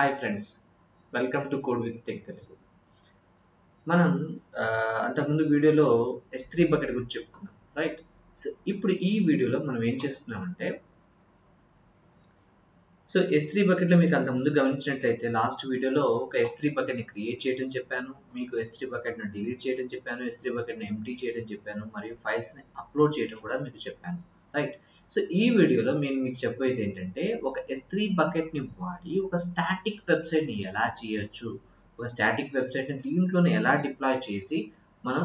Hi friends, welcome to code with tech Telugu. మనం అంతకుముందు వీడియోలో S3 బకెట్ గురించి చెప్పుకున్నాం, రైట్? సో ఇప్పుడు ఈ వీడియోలో మనం ఏం చేస్తున్నామంటే, S3 బకెట్లో మీకు అంతకుముందు గమనించినట్లయితే లాస్ట్ వీడియోలో ఒక S3 బకెట్ని క్రియేట్ చేయడం చెప్పాను, మీకు S3 బకెట్ను డిలీట్ చేయడం చెప్పాను, S3 బకెట్ని ఎంప్టీ చేయడం చెప్పాను, మరియు ఫైల్స్ని అప్లోడ్ చేయడం కూడా మీకు చెప్పాను, రైట్? సో ఈ వీడియోలో నేను మీకు చెప్పేది ఏంటంటే, ఒక S3 బకెట్ని వాడి ఒక స్టాటిక్ వెబ్సైట్ని ఎలా చేయొచ్చు, ఒక స్టాటిక్ వెబ్సైట్ని దీంట్లోనే ఎలా డిప్లాయ్ చేసి మనం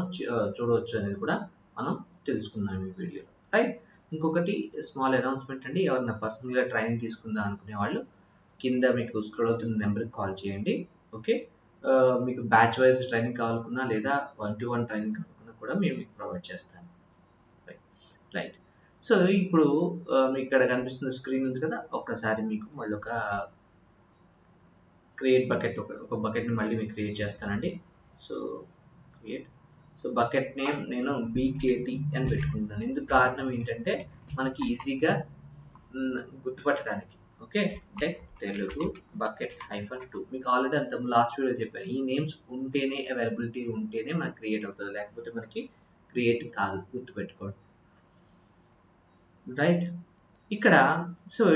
చూడవచ్చు అనేది కూడా మనం తెలుసుకుందాం ఈ వీడియోలో, రైట్? ఇంకొకటి స్మాల్ అనౌన్స్మెంట్ అండి, ఎవరైనా పర్సనల్గా ట్రైనింగ్ తీసుకుందాం అనుకునే వాళ్ళు కింద మీకు స్క్రోల్ అవుతున్న నెంబర్కి కాల్ చేయండి, ఓకే? మీకు బ్యాచ్ వైజ్ ట్రైనింగ్ కావాలనుకున్నా లేదా 1-to-1 ట్రైనింగ్ కావాలనుకున్నా కూడా మేము మీకు ప్రొవైడ్ చేస్తాను, రైట్? సో ఇప్పుడు మీకు ఇక్కడ కనిపిస్తున్న స్క్రీన్ ఉంది కదా, ఒక్కసారి మీకు మళ్ళీ ఒక క్రియేట్ బకెట్ ఒక బకెట్ని మళ్ళీ మీకు క్రియేట్ చేస్తానండి. So create, so bucket name నేను BKT అని పెట్టుకుంటాను. ఎందుకు కారణం ఏంటంటే మనకి ఈజీగా గుర్తుపట్టడానికి, ఓకే? టెక్ తెలుగు బకెట్ -2 మీకు ఆల్రెడీ అంత లాస్ట్ వీడియో చెప్పాను, ఈ నేమ్స్ ఉంటేనే అవైలబిలిటీ ఉంటేనే మనకి క్రియేట్ అవుతుంది, లేకపోతే మనకి క్రియేట్ కాదు, గుర్తుపెట్టుకోండి, రైట్? ఇక్కడ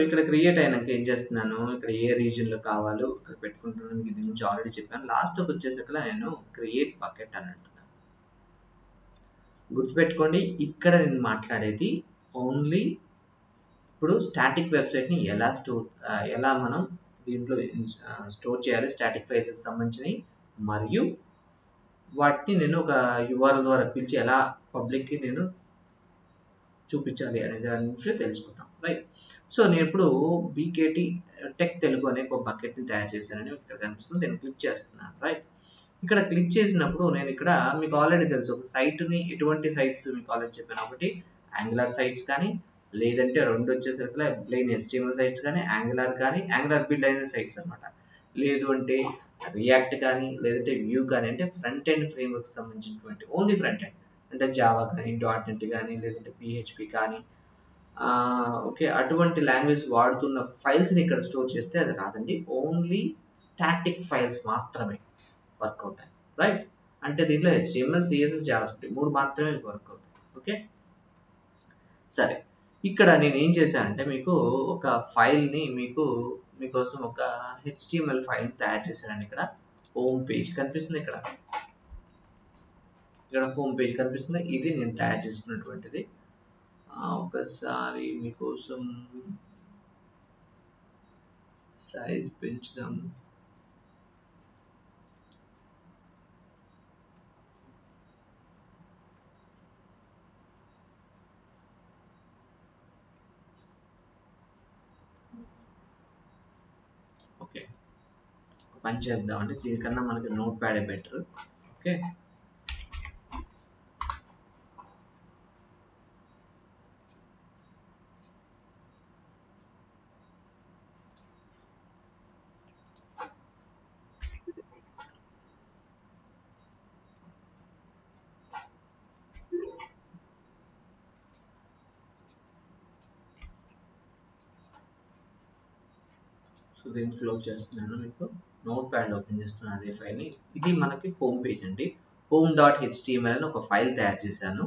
ఇక్కడ క్రియేట్ అయినాక ఏం చేస్తున్నాను, ఇక్కడ ఏ రీజన్లో కావాలో ఇక్కడ పెట్టుకుంటున్నాను, దీని గురించి ఆల్రెడీ చెప్పాను. లాస్ట్కి వచ్చేసరికి నేను క్రియేట్ బకెట్ అని అంటున్నాను. గుర్తుపెట్టుకోండి, ఇక్కడ నేను మాట్లాడేది ఓన్లీ ఇప్పుడు స్టాటిక్ వెబ్సైట్ని ఎలా మనం దీంట్లో స్టోర్ చేయాలి, స్టాటిక్ ఫైల్స్కి సంబంధించినవి, మరియు వాటిని నేను ఒక URL ద్వారా పిలిచి ఎలా పబ్లిక్కి నేను చూపించాలి అనే దాని గురించి తెలుసుకుందాం, రైట్? సో నేను ఇప్పుడు BKT టెక్ తెలుగు అనే ఒక బకెట్ని తయారు చేశానని ఇక్కడ కనిపిస్తుంది, నేను క్లిక్ చేస్తున్నాను, రైట్? ఇక్కడ క్లిక్ చేసినప్పుడు నేను ఇక్కడ మీకు ఆల్రెడీ తెలుసు, ఒక సైట్ని ఎటువంటి సైట్స్ మీకు ఆల్రెడీ చెప్పాను, ఒకటి యాంగులర్ సైట్స్ కానీ, లేదంటే రెండు వచ్చేసరికి ప్లెయిన్ HTML సైట్స్ కానీ, యాంగులర్ బిల్డ్ అయిన సైట్స్ అనమాట, లేదు అంటే రియాక్ట్ కానీ, లేదంటే వ్యూ కానీ, అంటే ఫ్రంట్ ఎండ్ ఫ్రేమ్వర్క్ సంబంధించినటువంటి ఓన్లీ ఫ్రంట్ ఎండ్ అంటే జావా కానీ, .NET కానీ, లేదంటే PHP కానీ, ఓకే, అటువంటి లాంగ్వేజ్ వాడుతున్న ఫైల్స్ని ఇక్కడ స్టోర్ చేస్తే అది రాదండి, ఓన్లీ స్టాటిక్ ఫైల్స్ మాత్రమే వర్క్ అవుతాయి, రైట్? అంటే దీంట్లో HTML, CSS, JavaScript 3 మాత్రమే వర్క్ అవుతాయి, ఓకే? సరే, ఇక్కడ నేను ఏం చేశానంటే మీకు ఒక ఫైల్ని మీకోసం ఒక HTML ఫైల్ తయారు చేశానండి. ఇక్కడ హోమ్ పేజ్ కనిపిస్తుంది, ఇక్కడ హోమ్ పేజ్ కనిపిస్తుంది, ఇది నేను తయారు చేసుకున్నటువంటిది. ఒకసారి మీకోసం సైజ్ పెంచుదాం. ఓకే, పని చేద్దామండి, దీనికన్నా మనకి నోట్ ప్యాడే బెటర్, ఓకే? సో దీన్ని క్లోజ్ చేస్తున్నాను, మీకు నోట్ ప్యాడ్ ఓపెన్ చేస్తున్నాను అదే ఫైల్ని. ఇది మనకి హోమ్ పేజ్ అండి, home.html అని ఒక ఫైల్ తయారు చేశాను,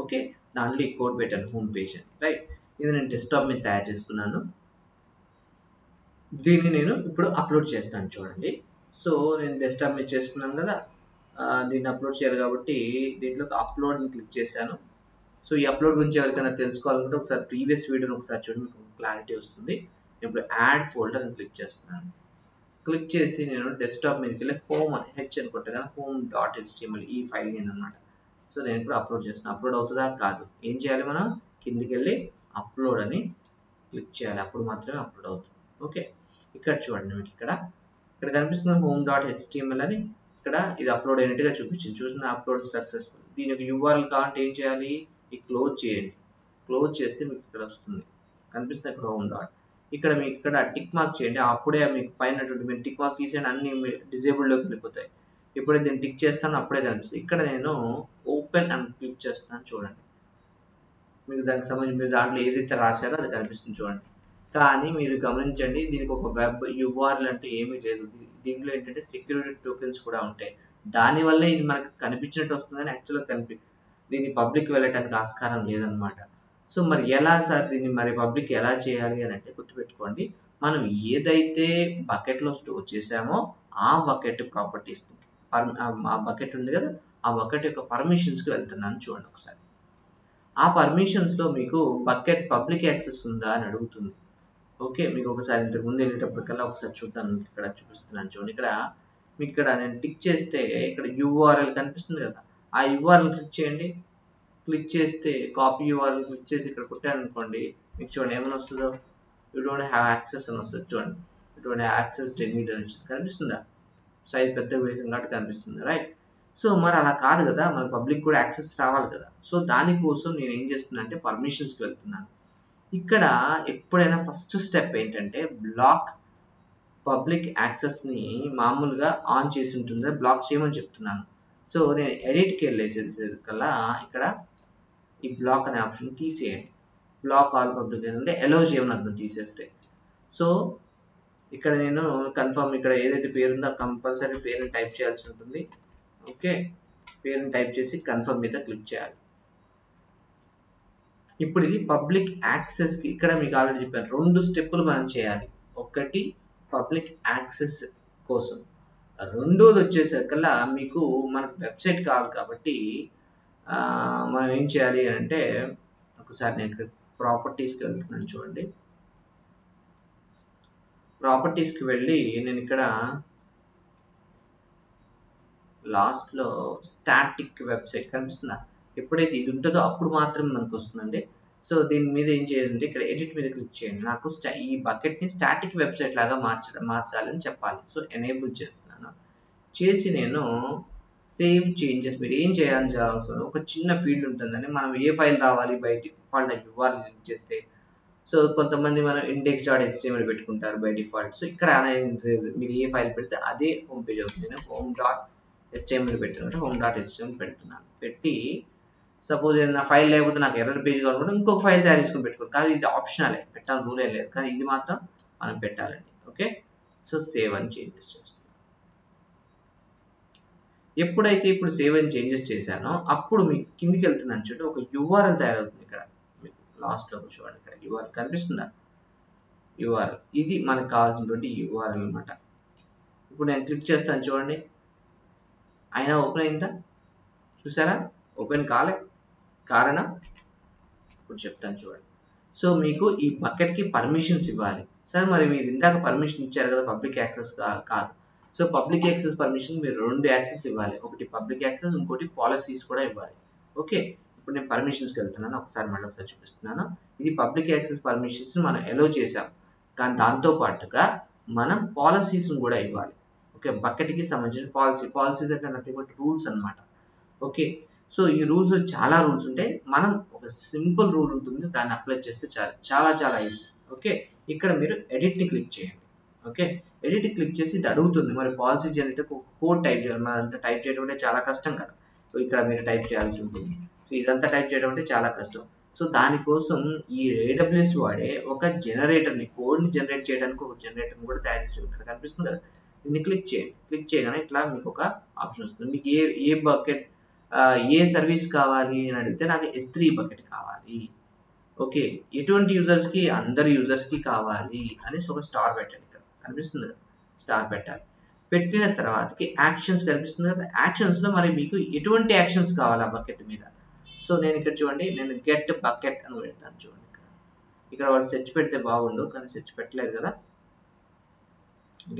ఓకే? దాంట్లో ఈ కోడ్ పెట్టాను హోమ్ పేజ్ అని, రైట్? ఇది నేను డెస్క్టాప్ మీద తయారు చేసుకున్నాను, దీన్ని నేను ఇప్పుడు అప్లోడ్ చేస్తాను, చూడండి. సో నేను డెస్క్టాప్ మీద చేసుకున్నాను కదా, దీన్ని అప్లోడ్ చేయాలి కాబట్టి దీంట్లో అప్లోడ్ని క్లిక్ చేశాను. సో ఈ అప్లోడ్ గురించి ఎవరికైనా తెలుసుకోవాలంటే ఒకసారి ప్రీవియస్ వీడియోని ఒకసారి చూడండి, మీకు క్లారిటీ వస్తుంది. ఇప్పుడు యాడ్ ఫోల్డర్ అని క్లిక్ చేస్తున్నాను, క్లిక్ చేసి నేను డెస్క్టాప్ మీదకి వెళ్ళి హోమ్ అని హెచ్ అని కొట్టగానే home.html ఈ ఫైల్ నేను అనమాట. సో నేను ఇప్పుడు అప్లోడ్ చేస్తున్నాను, అప్లోడ్ అవుతుందా కాదు, ఏం చేయాలి, మనం కిందికి వెళ్ళి అప్లోడ్ అని క్లిక్ చేయాలి, అప్పుడు మాత్రమే అప్లోడ్ అవుతుంది, ఓకే? ఇక్కడ చూడండి, మీకు ఇక్కడ కనిపిస్తుంది home.html అని, ఇక్కడ ఇది అప్లోడ్ అయినట్టుగా చూపించింది, చూసిన అప్లోడ్ సక్సెస్ఫుల్. దీని యొక్క URL కావాలంటే ఏం చేయాలి, ఈ క్లోజ్ చేయండి, క్లోజ్ చేస్తే మీకు ఇక్కడ వస్తుంది, కనిపిస్తుంది ఇక్కడ హోమ్ డాట్, ఇక్కడ మీకు ఇక్కడ టిక్ మార్క్ చేయండి, అప్పుడే మీకు పైన మీరు టిక్ మార్క్ తీసేయండి, అన్ని డిజేబుల్లోకి వెళ్ళిపోతాయి. ఇప్పుడే దీన్ని టిక్ చేస్తాను, అప్పుడే కనిపిస్తుంది. ఇక్కడ నేను ఓపెన్ అని క్లిక్ చేస్తున్నాను, చూడండి మీకు దానికి సంబంధించి మీరు దాంట్లో ఏదైతే రాశారో అది కనిపిస్తుంది, చూడండి. కానీ మీరు గమనించండి, దీనికి ఒక వెబ్ యూఆర్ఎల్ అంటూ ఏమీ లేదు. దీంట్లో ఏంటంటే సెక్యూరిటీ టోకెన్స్ కూడా ఉంటాయి. దానివల్లే ఇది మనకు కనిపించినట్టు వస్తుందని యాక్చువల్‌గా దీన్ని పబ్లిక్ వెళ్ళటానికి ఆస్కారం లేదనమాట. సో, మరి ఎలా సార్ దీన్ని మరి పబ్లిక్ ఎలా చేయాలి అని అంటే గుర్తుపెట్టుకోండి. మనం ఏదైతే బకెట్‌లో స్టోర్ చేసామో ఆ బకెట్ ప్రాపర్టీస్ ఆ బకెట్ ఉంది కదా! ఆ బకెట్ యొక్క పర్మిషన్స్‌కి వెళ్తున్నాను చూడండి ఒకసారి. ఆ పర్మిషన్స్‌లో మీకు బకెట్ పబ్లిక్ యాక్సెస్ ఉందా అని అడుగుతుంది. ఓకే. మీకు ఒకసారి ఇంతకు ముందు వెళ్ళేటప్పటికల్లా ఒకసారి చూద్దాం. మీకు ఇక్కడ చూపిస్తున్నాను చూడండి. ఇక్కడ నేను టిక్ చేస్తే ఇక్కడ యూఆర్ఎల్ కనిపిస్తుంది కదా! ఆ యూఆర్ఎల్ క్లిక్ చేయండి. క్లిక్ చేస్తే కాపీ యూఆర్ఎల్ క్లిక్ చేసి ఇక్కడ కొట్టారనుకోండి. మీకు చూడండి ఏమని వస్తుందో, యూ డోంట్ హ్యావ్ యాక్సెస్ అని వస్తది చూడండి. You don't have access delete అని వచ్చింది. కనిపిస్తుందా? సైజ్ పెద్దగా వేసాం కాబట్టి కనిపిస్తుంది. రైట్. సో, మరి అలా కాదు కదా! మన పబ్లిక్ కూడా యాక్సెస్ రావాలి కదా! సో, దానికోసం నేను ఏం చేస్తున్నా అంటే పర్మిషన్స్‌కి వెళ్తున్నాను. ఇక్కడ ఎప్పుడైనా ఫస్ట్ స్టెప్ ఏంటంటే బ్లాక్ పబ్లిక్ యాక్సెస్‌ని మామూలుగా ఆన్ చేసి ఉంటుంది. బ్లాక్ చేయమని చెప్తున్నాను. సో, నేను ఎడిట్‌కి వెళ్ళేసేసరికల్లా ఇక్కడ ఈ బ్లాక్ అనే ఆప్షన్ తీసేయండి. బ్లాక్ ఆల్ పబ్లిక్ అంటే అలౌ చేయమని అర్థం తీసేస్తే. సో, ఇక్కడ నేను కన్ఫర్మ్ ఇక్కడ ఏదైతే పేరుందో కంపల్సరీ పేరుని టైప్ చేయాల్సి ఉంటుంది. ఓకే. పేరుని టైప్ చేసి కన్ఫర్మ్ మీద క్లిక్ చేయాలి. ఇప్పుడు ఇది పబ్లిక్ యాక్సెస్‌కి ఇక్కడ మీకు ఆల్రెడీ చెప్పాను. 2 స్టెప్పులు మనం చేయాలి. ఒకటి పబ్లిక్ యాక్సెస్ కోసం. రెండోది వచ్చేసరికల్లా మీకు మనకు వెబ్‌సైట్ కావాలి కాబట్టి మనం ఏం చేయాలి అంటే ఒకసారి నేను ఇక్కడ ప్రాపర్టీస్‌కి వెళ్తున్నాను చూడండి. ప్రాపర్టీస్‌కి వెళ్ళి నేను ఇక్కడ లాస్ట్‌లో స్టాటిక్ వెబ్‌సైట్ కనిపిస్తుందా? ఎప్పుడైతే ఇది ఉంటుందో అప్పుడు మాత్రమే మనకు వస్తుందండి. సో, దీని మీద ఏం చేయాలంటే ఇక్కడ ఎడిట్ మీద క్లిక్ చేయండి. నాకు ఈ బకెట్‌ని స్టాటిక్ వెబ్‌సైట్ లాగా మార్చాలని చెప్పాలి. సో, ఎనేబుల్ చేస్తున్నాను. చేసి నేను సేవ్ చేంజెస్ మీరు ఏం చేయాల్సిన అవసరం ఒక చిన్న ఫీల్డ్ ఉంటుందండి. మనం ఏ ఫైల్ రావాలి బై డిఫాల్ట్ యూఆర్ఎల్ క్లిక్ చేస్తే. సో, కొంతమంది మనం index.html పెట్టుకుంటారు బై డిఫాల్ట్. సో, ఇక్కడ అనేది లేదు. మీరు ఏ ఫైల్ పెడితే అదే హోమ్ పేజ్ అవుతుంది. నేను home.html పెట్టాను. home.html పెడుతున్నాను. పెట్టి సపోజ్ ఏదైనా ఫైల్ లేకపోతే నాకు ఎర్రర్ పేజ్ కావాలంటే ఇంకొక ఫైల్ తయారు చేసుకొని పెట్టుకోవాలి. కానీ ఇది ఆప్షనలే. పెట్టాలని రూల్ ఏం లేదు. కానీ ఇది మాత్రం మనం పెట్టాలండి. ఓకే. సో, సేవ్ అని చేంజెస్ చేస్తాను. ఎప్పుడైతే ఇప్పుడు సేవ్ అని చేంజెస్ చేశానో అప్పుడు మీకు కిందికి వెళ్తున్నాను చూడండి. ఒక యూఆర్ఎల్ తయారవుతుంది ఇక్కడ. మీకు లాస్ట్‌లో చూడండి ఇక్కడ యూఆర్ఎల్ కనిపిస్తుందా? యూఆర్ఎల్. ఇది మనకు కావాల్సినటువంటి యూఆర్ఎల్ అన్నమాట. ఇప్పుడు నేను క్లిక్ చేస్తాను చూడండి. అయినా ఓపెన్ అయిందా? చూసారా? ఓపెన్ కాలే. కారణం ఇప్పుడు చెప్తాను చూడండి. సో, మీకు ఈ బకెట్‌కి పర్మిషన్స్ ఇవ్వాలి. సార్ మరి మీరు ఇందాక పర్మిషన్ ఇచ్చారు కదా! పబ్లిక్ యాక్సెస్ కాదు. సో, పబ్లిక్ యాక్సెస్ పర్మిషన్ మీరు 2 యాక్సెస్ ఇవ్వాలి. ఒకటి పబ్లిక్ యాక్సెస్, ఇంకోటి పాలిసీస్ కూడా ఇవ్వాలి. ఓకే. ఇప్పుడు నేను పర్మిషన్స్‌కి వెళ్తున్నాను. మళ్ళీ ఒకసారి చూపిస్తున్నాను. ఇది పబ్లిక్ యాక్సెస్ పర్మిషన్స్ మనం అలౌ చేసాం. కానీ దాంతో పాటుగా మనం పాలిసీస్‌ని కూడా ఇవ్వాలి. ఓకే. బకెట్‌కి సంబంధించిన పాలిసీస్ అంటే నథింగ్ బట్ రూల్స్ అన్నమాట. ఓకే. సో, ఈ రూల్స్ చాలా రూల్స్ ఉంటాయి. మనం ఒక సింపుల్ రూల్ ఉంటుంది. దాన్ని అప్లై చేస్తే చాలు. చాలా ఈజీ. ఓకే. ఇక్కడ మీరు ఎడిట్‌ని క్లిక్ చేయండి. ఓకే. ఎడిట్ క్లిక్ చేసి ఇది అడుగుతుంది. మరి పాలసీ జనరేటర్‌కి ఒక కోడ్ టైప్ చేయాలి. మనంతా టైప్ చేయడం అంటే చాలా కష్టం కదా! సో, ఇక్కడ మీరు టైప్ చేయాల్సి ఉంటుంది. సో, ఇదంతా టైప్ చేయడం అంటే చాలా కష్టం. సో, దానికోసం ఈ AWS వాడే ఒక జనరేటర్‌ని కోడ్‌ని జనరేట్ చేయడానికి ఒక జనరేటర్‌ని కూడా తయారు చేసాం. ఇక్కడ కనిపిస్తుంది కదా! దీన్ని క్లిక్ చేయండి. క్లిక్ చేయగానే ఇట్లా మీకు ఒక ఆప్షన్ వస్తుంది. మీకు ఏ బకెట్ ఏ సర్వీస్ కావాలి అని అడిగితే నాకు S3 బకెట్ కావాలి. ఓకే. ఎటువంటి యూజర్స్‌కి అందరి యూజర్స్‌కి కావాలి అనేసి ఒక స్టార్ పెట్టండి ఇక్కడ. కనిపిస్తుంది కదా! స్టార్ పెట్టాలి. పెట్టిన తర్వాతకి యాక్షన్స్ కనిపిస్తుంది కదా! యాక్షన్స్‌లో మరి మీకు ఎటువంటి యాక్షన్స్ కావాలి ఆ బకెట్ మీద. సో, నేను ఇక్కడ చూడండి నేను గెట్ బకెట్ అని పెడతాను చూడండి ఇక్కడ. ఇక్కడ వాడు సెర్చ్ పెడితే బాగుండు. కానీ సెర్చ్ పెట్టలేదు కదా!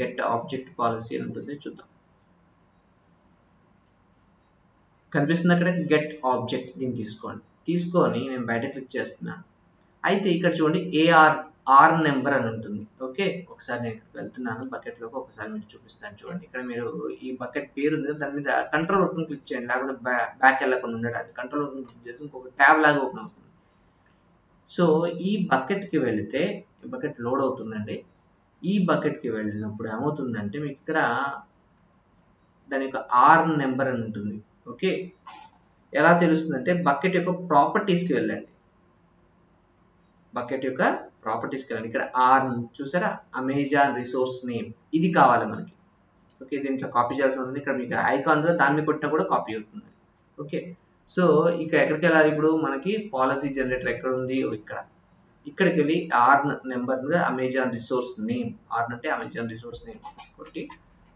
గెట్ ఆబ్జెక్ట్ పాలిసీ అని ఉంటుంది చూద్దాం. కనిపిస్తుంది అక్కడ గెట్ ఆబ్జెక్ట్ దీన్ని తీసుకోండి. తీసుకొని నేను బయట క్లిక్ చేస్తున్నాను. అయితే ఇక్కడ చూడండి ఆర్ నెంబర్ అని ఉంటుంది. ఓకే. ఒకసారి నేను ఇక్కడికి వెళ్తున్నాను బకెట్‌లోకి ఒకసారి మీకు చూపిస్తాను చూడండి. ఇక్కడ మీరు ఈ బకెట్ పేరు ఉంది కదా! దాని మీద కంట్రోల్ బటన్ క్లిక్ చేయండి. లేకపోతే బ్యాక్ వెళ్ళకుండా ఉండడానికి. కంట్రోల్ బటన్ క్లిక్ చేసి ఇంకొక ట్యాబ్ లాగా ఓపెన్ అవుతుంది. సో, ఈ బకెట్‌కి వెళితే ఈ బకెట్ లోడ్ అవుతుందండి. ఈ బకెట్‌కి వెళ్ళినప్పుడు ఏమవుతుందంటే మీకు ఇక్కడ దాని యొక్క ఆర్ నెంబర్ అని ఉంటుంది. ఓకే. ఎలా తెలుస్తుందంటే బకెట్ యొక్క ప్రాపర్టీస్‌కి వెళ్ళండి. బకెట్ యొక్క ప్రాపర్టీస్కి వెళ్ళండి. ఇక్కడ ఆర్ చూసారా, అమెజాన్ రిసోర్స్ నేమ్, ఇది కావాలి మనకి. ఓకే, దీంట్లో కాపీ చేయాల్సి ఉంటుంది. ఇక్కడ మీకు ఐకాన్ దాని మీద కొట్టినా కూడా కాపీ అవుతుంది. ఓకే, సో ఇక ఎక్కడికి వెళ్ళాలి ఇప్పుడు, మనకి పాలసీ జనరేటర్ ఎక్కడ ఉంది, ఇక్కడికి వెళ్ళి R number Amazon resource name, R అంటే అమెజాన్ రిసోర్స్ నేమ్ కొట్టి,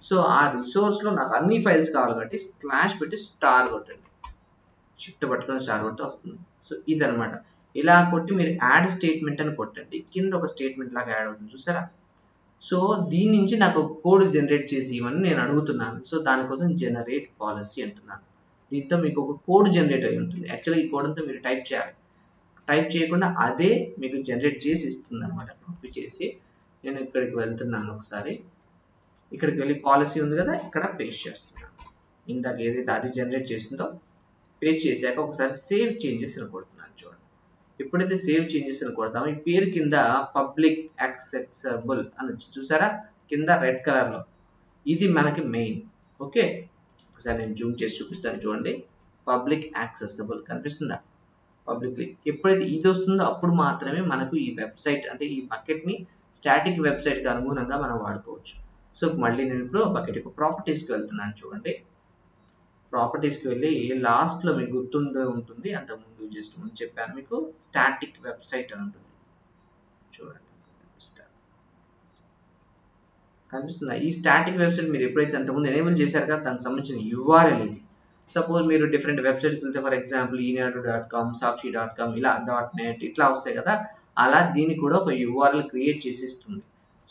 సో ఆ రిసోర్స్లో నాకు అన్ని ఫైల్స్ కావాలి కాబట్టి స్లాష్ పెట్టి స్టార్ కొట్టండి, షిఫ్ట్ పట్టుకొని స్టార్ కొడితే వస్తుంది. సో ఇదనమాట. ఇలా కొట్టి మీరు యాడ్ స్టేట్మెంట్ అని కొట్టండి, కింద ఒక స్టేట్మెంట్ లాగా యాడ్ అవుతుంది చూసారా. సో దీని నుంచి నాకు ఒక కోడ్ జనరేట్ చేసి ఇవన్నీ నేను అడుగుతున్నాను. సో దానికోసం జనరేట్ పాలసీ అంటున్నాను. దీంతో మీకు ఒక కోడ్ జనరేట్ అయి ఉంటుంది. యాక్చువల్గా ఈ కోడ్ అంతా మీరు టైప్ చేయాలి. టైప్ చేయకుండా అదే మీకు జనరేట్ చేసి ఇస్తుంది అనమాట. కాపీ చేసి నేను ఇక్కడికి వెళ్తున్నాను, ఒకసారి ఇక్కడికి వెళ్ళి పాలసీ ఉంది కదా, ఇక్కడ పేస్ట్ చేస్తున్నాను. ఇందాక ఏదైతే అది జనరేట్ చేసిందో పేస్ట్ చేశాక ఒకసారి సేవ్ చేంజెస్ అని కొడుతున్నాను. చూడండి, ఎప్పుడైతే సేవ్ చేంజెస్ అని కొడతామో ఈ పేరు కింద పబ్లిక్ యాక్సెసిబుల్ అని చూసారా, కింద రెడ్ కలర్లో, ఇది మనకి మెయిన్. ఓకే, ఒకసారి నేను జూమ్ చేసి చూపిస్తాను చూడండి. పబ్లిక్ యాక్సెసిబుల్ కనిపిస్తుందా, పబ్లిక్లీ. ఎప్పుడైతే ఇది వస్తుందో అప్పుడు మాత్రమే మనకు ఈ వెబ్సైట్ అంటే ఈ బకెట్ని స్టాటిక్ వెబ్సైట్కి అనుగుణంగా మనం వాడుకోవచ్చు. సో మళ్ళీ నేను ఇప్పుడు బకెట్ యొక్క ప్రాపర్టీస్కి వెళ్తున్నాను. చూడండి, ప్రాపర్టీస్కి వెళ్ళి లాస్ట్లో మీకు గుర్తుండే ఉంటుంది, అంతకుముందు జస్ట్ ముందు చెప్పాను మీకు, స్టాటిక్ వెబ్సైట్ అని ఉంటుంది. చూడండి, కనిపిస్తుందా? ఈ స్టాటిక్ వెబ్సైట్ మీరు ఎప్పుడైతే అంతకుముందు ఎనేబుల్ చేశారు కదా, దానికి సంబంధించిన యూఆర్ఎల్ ఇది. సపోజ్ మీరు డిఫరెంట్ వెబ్సైట్కి వెళ్తే, ఫర్ ఎగ్జాంపుల్ ఈనాడు.com, సాక్షి.com, ఇలా .net ఇట్లా వస్తాయి కదా, అలా దీనికి కూడా ఒక యూఆర్ఎల్ క్రియేట్ చేసి ఇస్తుంది.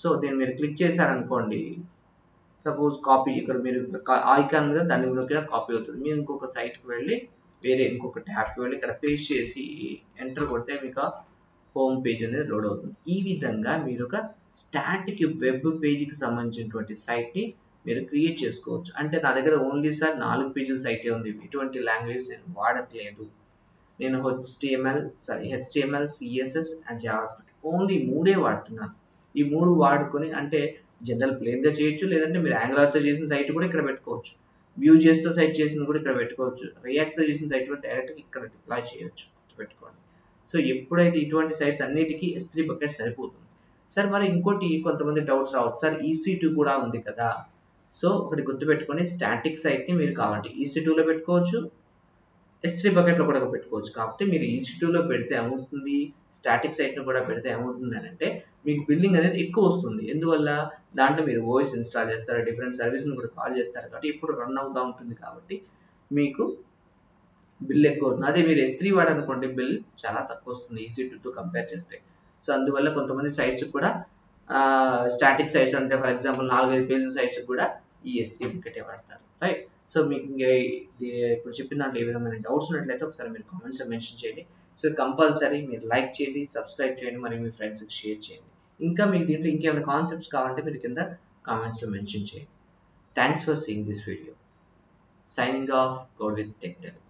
సో దీన్ని మీరు క్లిక్ చేశారనుకోండి, సపోజ్ కాపీ, ఇక్కడ మీరు ఐకాన్ మీద దాని మీద కాపీ అవుతుంది. మీరు ఇంకొక సైట్కి వెళ్ళి వేరే ఇంకొక ట్యాబ్కి వెళ్ళి ఇక్కడ పేస్ట్ చేసి ఎంటర్ కొడితే మీకు హోమ్ పేజ్ అనేది లోడ్ అవుతుంది. ఈ విధంగా మీరు ఒక స్టాటిక్ వెబ్ పేజ్కి సంబంధించినటువంటి సైట్ని మీరు క్రియేట్ చేసుకోవచ్చు. అంటే నా దగ్గర ఓన్లీ సార్ 4 పేజీల సైటే ఉంది, ఇటువంటి లాంగ్వేజ్ నేను వాడట్లేదు. నేను HTML, CSS and JavaScript only 3 వాడుతున్నాను. ఈ 3 వాడుకొని, అంటే జనరల్ ప్లేన్గా చేయొచ్చు, లేదంటే మీరు యాంగులర్తో చేసిన సైట్ కూడా ఇక్కడ పెట్టుకోవచ్చు, Vue.js తో సైట్ చేసిన కూడా ఇక్కడ పెట్టుకోవచ్చు, రియాక్ట్తో చేసిన సైట్ కూడా డైరెక్ట్గా ఇక్కడ డిప్లాయ్ చేయొచ్చు, పెట్టుకోండి. సో ఎప్పుడైతే ఇటువంటి సైట్స్ అన్నిటికీ S3 బకెట్ సరిపోతుంది. సార్ మరి ఇంకోటి కొంతమంది డౌట్స్ రావచ్చు, సార్ EC2 కూడా ఉంది కదా. సో ఒకటి గుర్తుపెట్టుకొని, స్టాటిక్ సైట్ని మీరు కావాలంటే EC2లో పెట్టుకోవచ్చు, S3 బకెట్లో కూడా పెట్టుకోవచ్చు. కాబట్టి మీరు EC2లో పెడితే ఏమవుతుంది, స్టాటిక్ సైట్ను కూడా పెడితే ఏమవుతుంది అని అంటే మీకు బిల్లింగ్ అనేది ఎక్కువ వస్తుంది. ఎందువల్ల, దాంట్లో మీరు ఓఎస్ ఇన్స్టాల్ చేస్తారు, డిఫరెంట్ సర్వీస్ని కూడా కాల్ చేస్తారు కాబట్టి ఇప్పుడు రన్ అవుతూ ఉంటుంది, కాబట్టి మీకు బిల్ ఎక్కువ అవుతుంది. అదే మీరు S3 వాడనుకోండి, బిల్ చాలా తక్కువ వస్తుంది EC2తో కంపేర్ చేస్తే. సో అందువల్ల కొంతమంది సైట్స్ కూడా స్టాటిక్ సైట్స్ అంటే ఫర్ ఎగ్జాంపుల్ 4-5 పేజీల సైట్స్ కూడా ఈ S3 బకెటే వాడతారు, రైట్. సో మీకు ఇప్పుడు చెప్పిన దాంట్లో ఏ విధమైన డౌట్స్ ఉన్నట్లయితే ఒకసారి మీరు కామెంట్స్లో మెన్షన్ చేయండి. సో కంపల్సరీ మీరు లైక్ చేయండి, సబ్స్క్రైబ్ చేయండి, మరియు మీ ఫ్రెండ్స్కి షేర్ చేయండి. ఇంకా మీకు దీంట్లో ఇంకేమైనా కాన్సెప్ట్స్ కావాలంటే మీరు కింద కామెంట్స్లో మెన్షన్ చేయండి. Thanks for seeing this video. Signing off, code with tech Telugu.